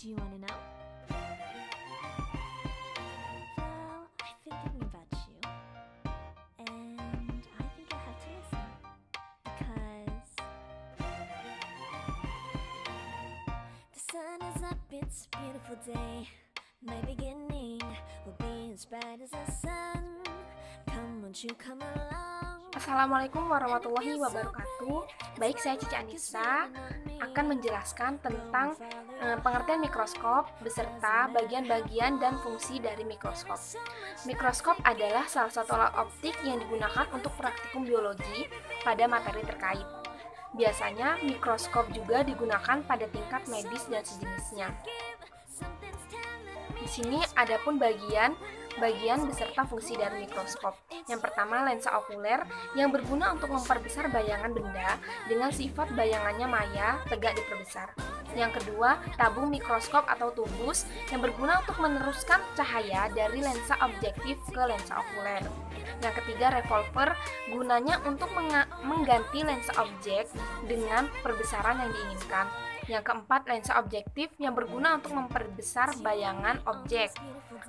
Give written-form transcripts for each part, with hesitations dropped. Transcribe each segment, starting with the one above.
Do you want to know? Well, I've been thinking about you, and I think I have to listen because the sun is up, it's a beautiful day. My beginning will be as bright as the sun. Come, won't you come along? Assalamualaikum warahmatullahi wabarakatuh. Baik, saya Cici Anissa akan menjelaskan tentang pengertian mikroskop beserta bagian-bagian dan fungsi dari mikroskop. Mikroskop adalah salah satu alat optik yang digunakan untuk praktikum biologi pada materi terkait. Biasanya mikroskop juga digunakan pada tingkat medis dan sejenisnya. Di sini ada pun bagian beserta fungsi dari mikroskop. Yang pertama, lensa okuler yang berguna untuk memperbesar bayangan benda dengan sifat bayangannya maya tegak diperbesar. Yang kedua, tabung mikroskop atau tubus yang berguna untuk meneruskan cahaya dari lensa objektif ke lensa okuler. Yang ketiga, revolver gunanya untuk mengganti lensa objek dengan perbesaran yang diinginkan. Yang keempat, lensa objektif yang berguna untuk memperbesar bayangan objek.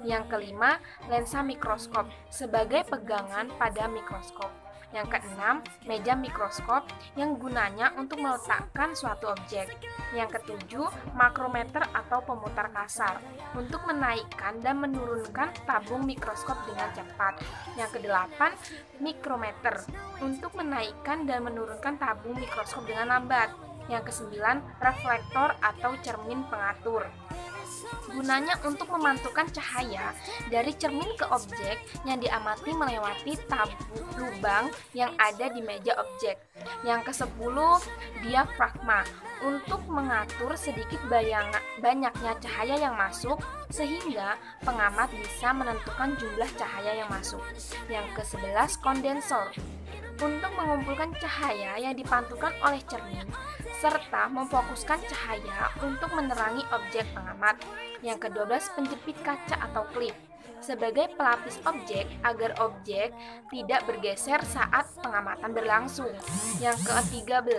Yang kelima, lensa mikroskop sebagai pegangan pada mikroskop. Yang keenam, meja mikroskop yang gunanya untuk meletakkan suatu objek. Yang ketujuh, makrometer atau pemutar kasar untuk menaikkan dan menurunkan tabung mikroskop dengan cepat. Yang kedelapan, mikrometer untuk menaikkan dan menurunkan tabung mikroskop dengan lambat. Yang kesembilan, reflektor atau cermin pengatur. Gunanya untuk memantulkan cahaya dari cermin ke objek yang diamati melewati tabung lubang yang ada di meja objek. Yang kesepuluh, diafragma untuk mengatur sedikit banyaknya cahaya yang masuk sehingga pengamat bisa menentukan jumlah cahaya yang masuk. Yang ke-11, kondensor untuk mengumpulkan cahaya yang dipantulkan oleh cermin serta memfokuskan cahaya untuk menerangi objek pengamat. Yang ke-12, penjepit kaca atau klip sebagai pelapis objek agar objek tidak bergeser saat pengamatan berlangsung. Yang ke-13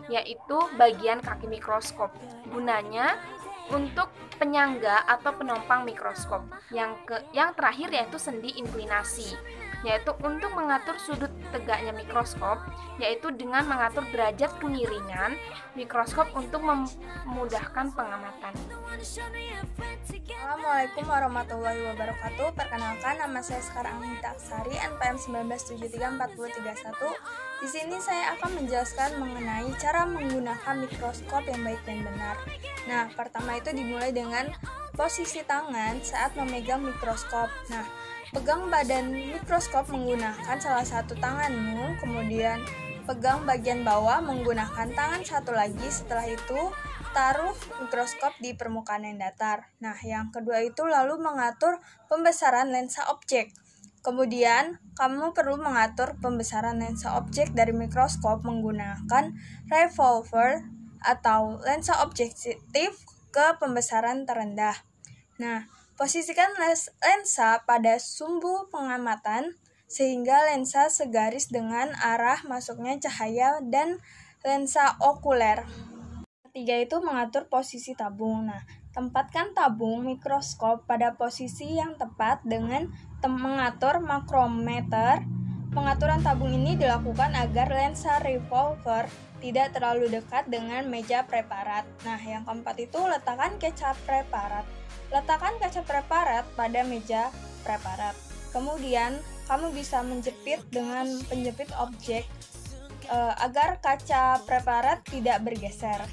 yaitu bagian kaki mikroskop. Gunanya untuk penyangga atau penompang mikroskop. Yang terakhir yaitu sendi inklinasi, yaitu untuk mengatur sudut tegaknya mikroskop, yaitu dengan mengatur derajat kemiringan mikroskop untuk memudahkan pengamatan. Assalamualaikum warahmatullahi wabarakatuh. Perkenalkan, nama saya sekarang Anita Aksari, NPM 19734031. Di sini saya akan menjelaskan mengenai cara menggunakan mikroskop yang baik dan benar. Nah, pertama itu dimulai dengan posisi tangan saat memegang mikroskop. Nah, pegang badan mikroskop menggunakan salah satu tanganmu, kemudian pegang bagian bawah menggunakan tangan satu lagi. Setelah itu, taruh mikroskop di permukaan yang datar. Nah, yang kedua itu lalu mengatur pembesaran lensa objek. Kemudian, kamu perlu mengatur pembesaran lensa objek dari mikroskop menggunakan revolver atau lensa objektif ke pembesaran terendah. Nah, posisikan lensa pada sumbu pengamatan sehingga lensa segaris dengan arah masuknya cahaya dan lensa okuler. Ketiga itu mengatur posisi tabung. Nah, tempatkan tabung mikroskop pada posisi yang tepat dengan mengatur makrometer. Pengaturan tabung ini dilakukan agar lensa revolver tidak terlalu dekat dengan meja preparat. Nah, yang keempat itu letakkan kaca preparat. Letakkan kaca preparat pada meja preparat. Kemudian, kamu bisa menjepit dengan penjepit objek agar kaca preparat tidak bergeser.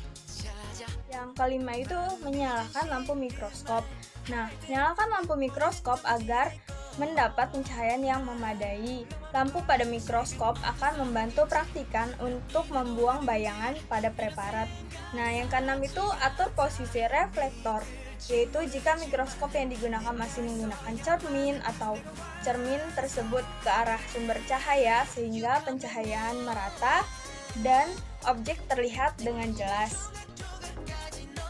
Yang kelima itu menyalakan lampu mikroskop. Nah, nyalakan lampu mikroskop agar mendapat pencahayaan yang memadai. Lampu pada mikroskop akan membantu praktikan untuk membuang bayangan pada preparat. Nah, yang keenam itu atur posisi reflektor, yaitu jika mikroskop yang digunakan masih menggunakan cermin atau cermin tersebut ke arah sumber cahaya sehingga pencahayaan merata dan objek terlihat dengan jelas.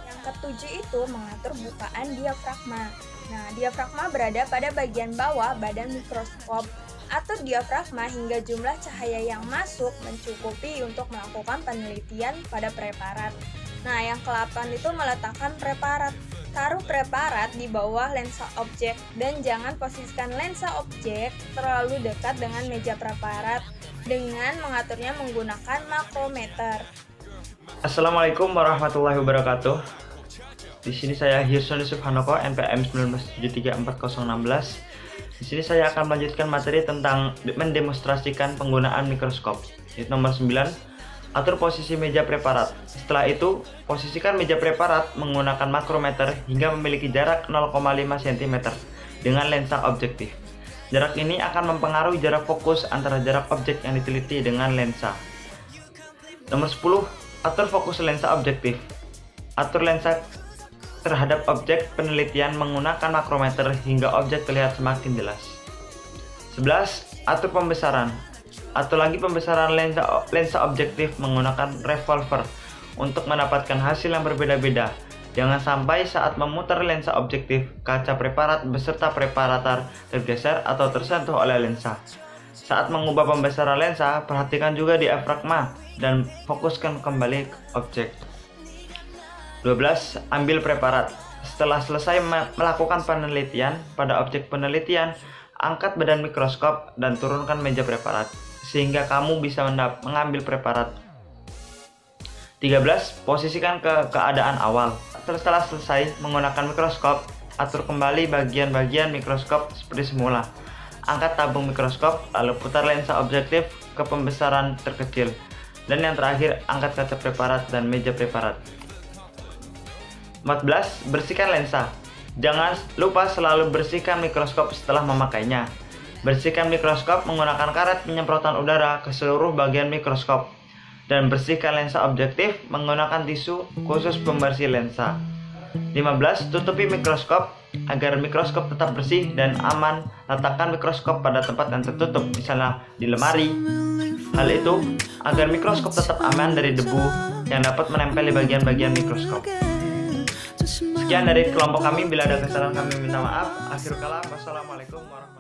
Yang ketujuh itu mengatur bukaan diafragma. Nah, diafragma berada pada bagian bawah badan mikroskop. Atur diafragma hingga jumlah cahaya yang masuk mencukupi untuk melakukan penelitian pada preparat. Nah, yang ke-8 itu meletakkan preparat. Taruh preparat di bawah lensa objek dan jangan posisikan lensa objek terlalu dekat dengan meja preparat dengan mengaturnya menggunakan makrometer. Assalamualaikum warahmatullahi wabarakatuh. Di sini saya Hirson Yusuf Hanoko, NPM 1973416. Di sini saya akan melanjutkan materi tentang mendemonstrasikan penggunaan mikroskop. Nomor 9, atur posisi meja preparat. Setelah itu, posisikan meja preparat menggunakan makrometer hingga memiliki jarak 0,5 cm dengan lensa objektif. Jarak ini akan mempengaruhi jarak fokus antara jarak objek yang diteliti dengan lensa. Nomor 10, atur fokus lensa objektif. Atur lensa terhadap objek penelitian menggunakan makrometer hingga objek terlihat semakin jelas. 11. Atur pembesaran. Atur lagi pembesaran lensa objektif menggunakan revolver untuk mendapatkan hasil yang berbeda-beda. Jangan sampai saat memutar lensa objektif, kaca preparat beserta preparator tergeser atau tersentuh oleh lensa. Saat mengubah pembesaran lensa, perhatikan juga diafragma dan fokuskan kembali ke objek. 12. Ambil preparat. Setelah selesai melakukan penelitian pada objek penelitian, angkat badan mikroskop dan turunkan meja preparat sehingga kamu bisa mengambil preparat. 13. Posisikan ke keadaan awal. Setelah selesai menggunakan mikroskop, atur kembali bagian-bagian mikroskop seperti semula. Angkat tabung mikroskop, lalu putar lensa objektif ke pembesaran terkecil. Dan yang terakhir, angkat kaca preparat dan meja preparat. 14. Bersihkan lensa. Jangan lupa selalu bersihkan mikroskop setelah memakainya. Bersihkan mikroskop menggunakan karet penyemprotan udara ke seluruh bagian mikroskop. Dan bersihkan lensa objektif menggunakan tisu khusus pembersih lensa. 15. Tutupi mikroskop agar mikroskop tetap bersih dan aman. Letakkan mikroskop pada tempat yang tertutup, misalnya di lemari. Hal itu agar mikroskop tetap aman dari debu yang dapat menempel di bagian-bagian mikroskop. Sekian dari kelompok kami, bila ada kesalahan kami minta maaf. Akhir kalam, wassalamualaikum warahmatullahi wabarakatuh.